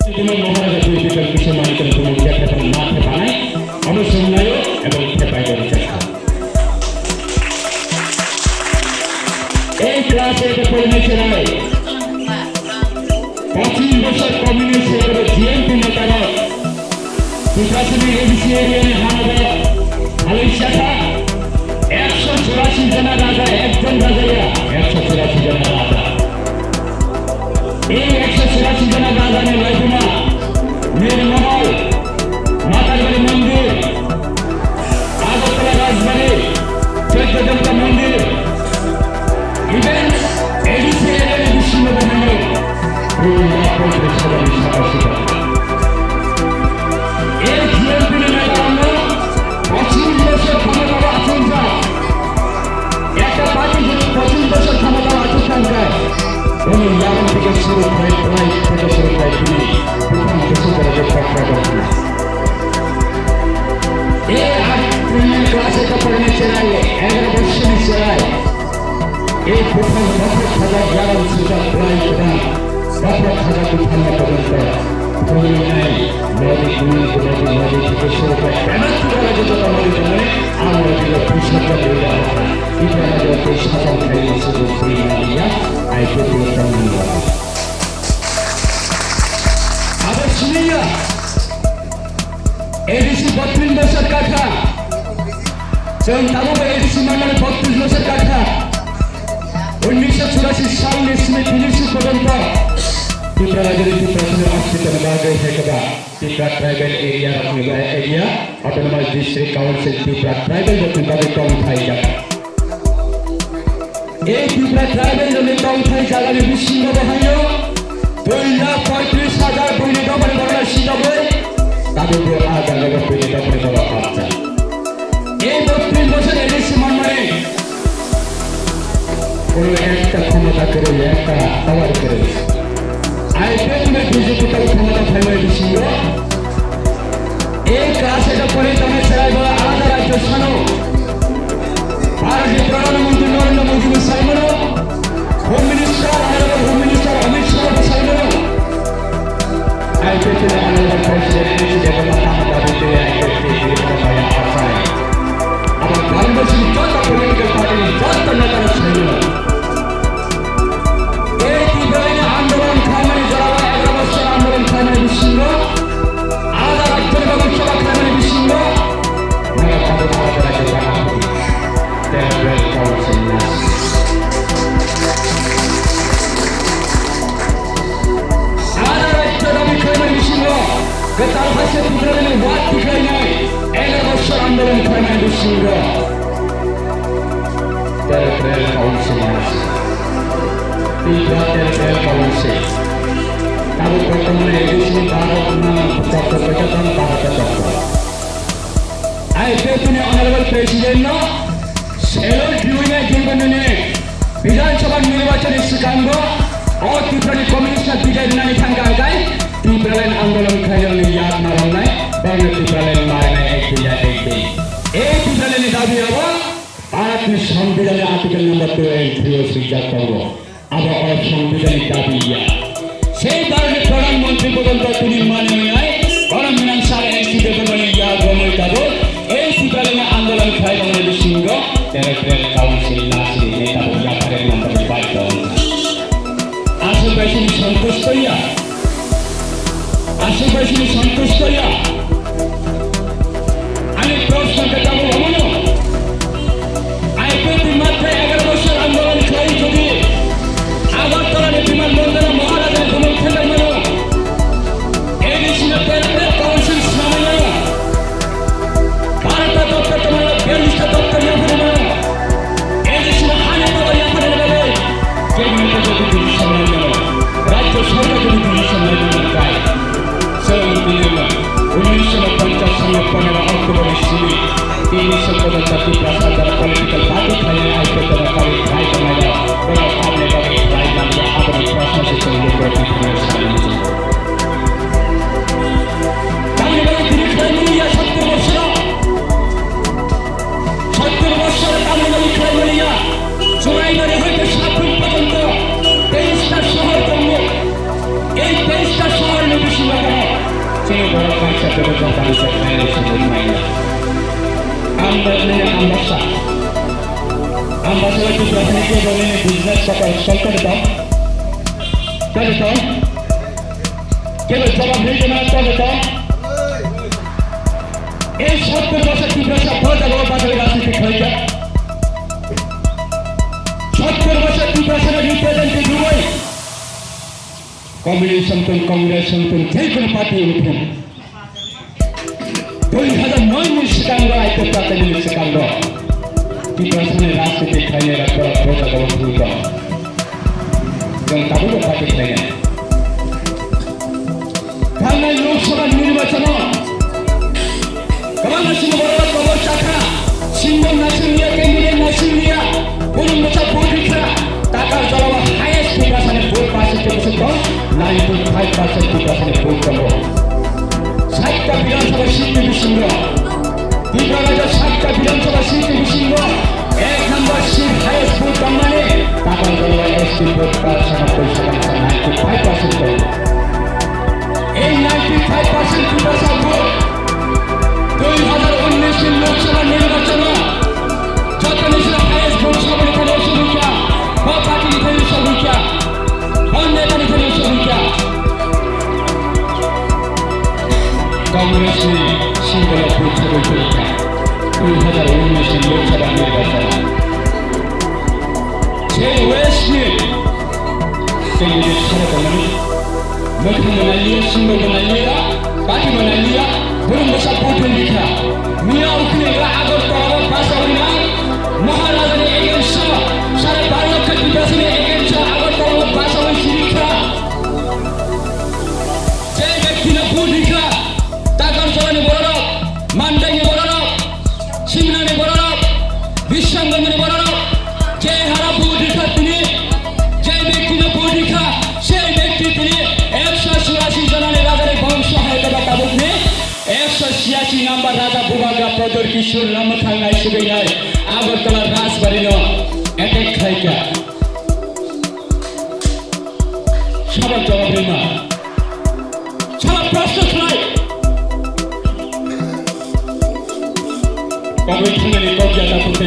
মহারাজা পরিচিতের বিষয় মানিকের ভূমিকা খেতার মাঠে বানায় অনুসন্ধায় এবং খেপায় করে চেষ্টা এই ক্লাসে এটা করে নিয়েছে রায় 25 বছর কমিউনিস্ট এবং জিএনপি নেতারা প্রশাসনিক এবিসি এরিয়ানে হানাবে আলী শাখা 184 জনের রাজা একজন রাজাইয়া 184 জনের রাজা এই 184 জনের রাজা নিয়ে লাইফুমা নীলমহল মাতারবাড়ি মন্দির আগরতলা রাজবাড়ি চৈত্যজনতা মন্দির ইভেন্ট এডিসি এরিয়ানে বিচ্ছিন্ন বানানো এই জিএনপি নেতা আমরা 25 বছর ক্ষমতা আছেন যা একটা পার্টি যদি 25 বছর ক্ষমতা আছে সংখ্যায় উনি যেমন থেকে শুরু হয় প্রায় থেকে শুরু হয় তিনি প্রথম দেশে করে চর্চা করছেন এই ক্লাসে তো পড়ে চেরাই 11 বছর চেরাই এই প্রথম বছর হাজার গ্রাম সুযোগ প্রায় প্রধান বছর হাজার ঠান্ডা পর্যন্ত নদী থেকে শুরু করে আমরা দিল ভূষণটা হয়ে যাওয়া ইন্টারনেটের শাসন খাইয়ে শুধু সেই নারীরা আবার শুনিয়া এডিসি 32 বছর কাঠা এডিসি মন্ডলে 32 বছর কাঠা 1984 সাল নিশ্চিত 30 পর্যন্ত ত্রিপুরা রাজ্যের প্রথমে অস্তিত্ব বাজারে থেকে Tripura tribal area autonomous district council Tripura tribal তাদের টংথাই জায়গা এই ত্রিপুরা ট্রাইবেল জমি টংথাই জায়গায় বিচ্ছিন্ন বহাইও 2,35,000 বইনে দমনে বড় শিকাবই তাদের আগামী বইনে দমনে বড় খরচা এই 32 বছর এডিসি মন্ডলে কোনো একটা ক্ষমতা করে একটা পাওয়ার করে আইপিএলের বিজেপি তার ক্ষমতা ফেলে দিছিল এই ক্লাস এটা করে তুমি চাইব আলাদা রাজ্য শোনো ভারতীয় প্রধানমন্ত্রী Narendra Modi Simon home minister Amit Shah Simon আইপিএলের আলাদা প্রেসিডেন্ট আমার বাংলাদেশের যত পলিটিক্যাল পার্টি যত নেতারা সাইমন আন্দোলন খাইমানি জড়াবা 11 বছর আন্দোলন খাইমানি বিচ্ছিন্ন আলাদা রাজ্যের ব্যবস্থা খাইমানি বিচ্ছিন্ন আলাদা রাজ্য দাবি খাইমানি বিচ্ছিন্ন তার ভাষা টুকরানি ওয়াদ টুকরাই নাই 11 বছর আন্দোলন খাইমানি বিচ্ছিন্ন টেরিটরিয়াল কাউন্সিল টেরিটরিয়াল কাউন্সিল তাদের বর্তমানে এডিসি তিনি অনারেবল প্রেসিডেন্ট সেলর ডিউনে জীবনে বিধানসভা নির্বাচনী সিকাঙ্গ ও ত্রিপুরানি কমিউনিস্ট বিজয় দিনানি থাঙ্গা গায় ত্রিপুরালেন আন্দোলন খাইলেন ইয়াদ মারণ নাই বর্ণ ত্রিপুরালেন মারে নাই একদিন এই ত্রিপুরালেন দাবি হব ভারতের সংবিধানের আর্টিকেল নম্বর 2 স্বীকার করব আবার অসাংবিধানিক দাবি সেই কারণে প্রধানমন্ত্রী পর্যন্ত তিনি মানে নাই গরম বিধান সাড়ে এই সিপাহীরা আন্দোলন খাই বাংলাদেশ সিংহ টেরিটরিয়াল কাউন্সিল নাসির নেতা জাফরের নম্বরে বাইক আশেপাশে সন্তুষ্ট আমি প্রশ্নটা যাবো অমন আইপিএল মাত্র 11 বছর আন্দোলন খাই যদি আগরতলা বিমানবন্দরে মহারাজার কোনো খেলে মেলো এডিসি টেরিটরিয়াল কাউন্সিল সামনে ভারত দপ্তর তোমার 42টা দপ্তর ইয়াপনে মেলো এডিসি হানে বাবা ইয়াপনে মেলো কেন্দ্রীয় যদি ডিসিশন মেলো রাজ্য সরকার যদি ডিসিশন মেলো তাই সেই দিন 1950 সালের 15 অক্টোবরের শুরু 3 Betul kata bisa kaya sebelum main. Ambilnya ambasa itu berasal dari bisnis kata sektor itu. Jadi tu, kita coba beli dengan tu. এই 70 বছর তীব্রতা বড় বাজারে রাজনীতি হয়েছে 70 বছর তীব্রতার রিপ্রেজেন্টেটিভ দুই কমিউনিস্ট কংগ্রেস যে কোনো পার্টি উঠুন 2009 সেকান্ড আইতে প্রাথমিক সেকান্ড তীব্রতার রাজনীতি খাইয়ে রাখা প্রজা গভর্নমেন্ট এবং তাদের পার্টি খাইয়ে বাংলায় লোকসভা নির্বাচন Kawan nasi mubarak kawan cakra, simbol nasi liya, kemudian nasi liya, burung besar putih takar jalawa highest kurasan vote percentage itu 95% kurasan vote kamu. Saatnya bilang sama sini bisinggo, tiga raja saatnya bilang sama sini bisinggo, ek number seat highest vote kamu ni, takar jalawa highest vote percentage itu 95%. 95% kurasan vote. 2019 Lok Sabha নির্বাচন যত নিশ্চিত highest vote সবার এখানে সংখ্যা বা party এখানে সংখ্যা অন্য এখানে সংখ্যা কংগ্রেসের সিঙ্গল পরিচয় সংখ্যা 2019 লোকসভা নির্বাচন সেই ওয়েস্টে কেন্দ্রের সরকার মুখ্য মনালিয়া সিঙ্গল মনালিয়া পার্টি মনালিয়া burung besar putih kita. Miau kini agak terlalu pasal ini. Maharaja ni Indonesia, saya banyak ketika sini Indonesia agak terlalu pasal ini kita. Jadi kita putih kita, takkan jalan borak, mandai borak, simna borak, bisangga borak. Jadi harap putih kita ini, jadi kita putih kita, jadi kita ini. Eksa surasi jalan raja ni bangsa hai kata tabuk ni. 186 number রাজা ভূভাগা প্রদর কিশোর নামথাঙ্গাই সুবিধায় আগরতলার রাজবাড়ির attack খাইকা সবার জবাব না সবার প্রশ্ন শোনায় কবে শুনে কবজাটা করতে